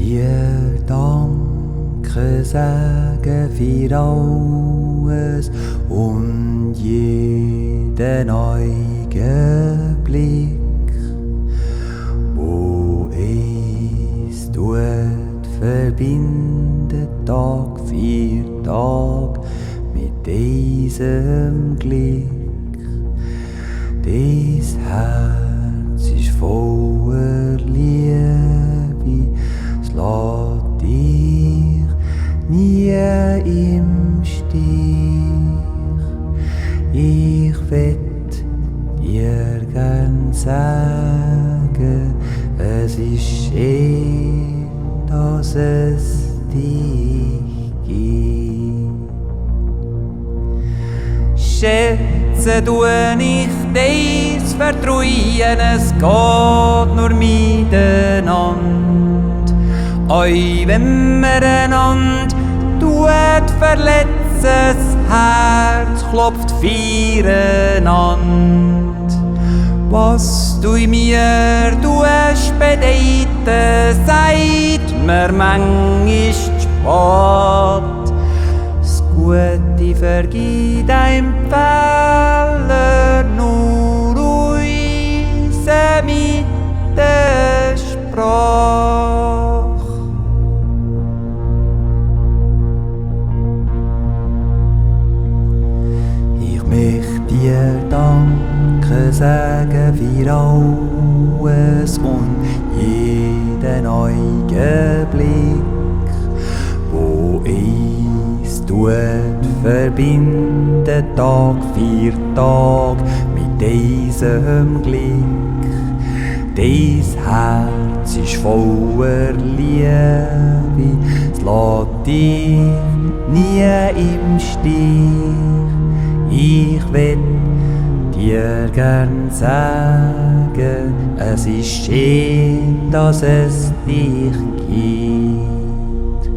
dir Danke sagen für alles und jeden Augenblick, wo es tut, verbindet Tag für Tag mit diesem Glück. Dies Herz ist voller Liebe, es lässt dich nie im Stich. Ich will dir gern sagen, es ist schön, dass es dich gibt. Schätze ich dies vertrauen, es geht nur miteinander. Auch wenn man einander tut verletzen, das Herz klopft füreinander. Was du mir tust bedeuten, sagt mir manchmal spät. Das Gute vergibt einem Fehler nur uns mit der Sprache. Ich möchte dir Danke sagen für alles und jeden Augenblick, wo es tut, verbindet Tag für Tag mit diesem Glück. Dies Herz ist voller Liebe, es lässt dich nie im Stich. Ich will dir gern sagen, es ist schön, dass es dich gibt.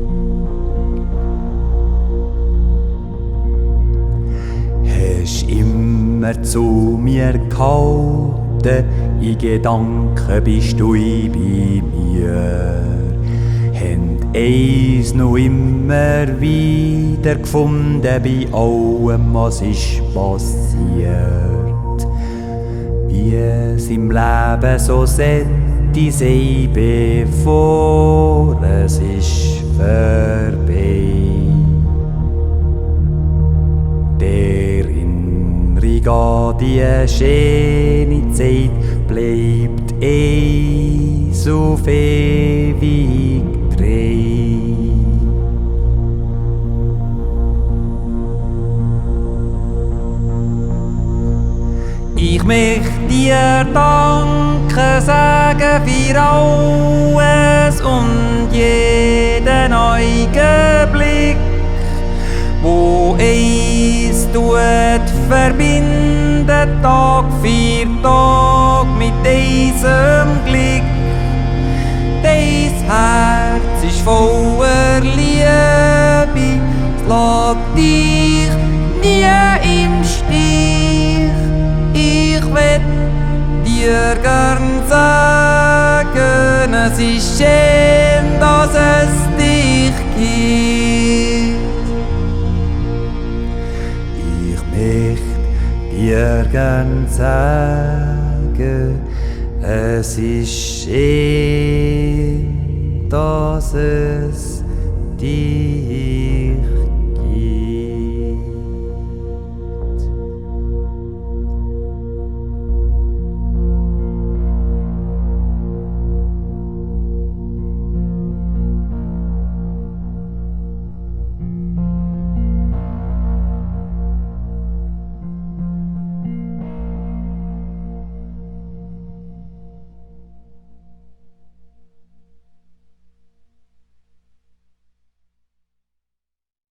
Hast immer zu mir gehalten, in Gedanken bist du bei mir. Haben eins noch immer wieder gefunden bei allem, was ist passiert. Wie es im Leben so sollte sein, bevor es ist vorbei. Der Erinnerung an die schöne Zeit bleibt auf ewig drin. Ich möchte dir Danke sagen für alles und jeden Augenblick, wo es tut, verbindet Tag für Tag mit diesem Glück. Dein Herz ist voller Liebe, es lässt dich nie im Stich. Ich will dir gern sagen, es ist schön, dass es dich gibt. Ich möchte dir gern sagen, es ist schön, dass es dich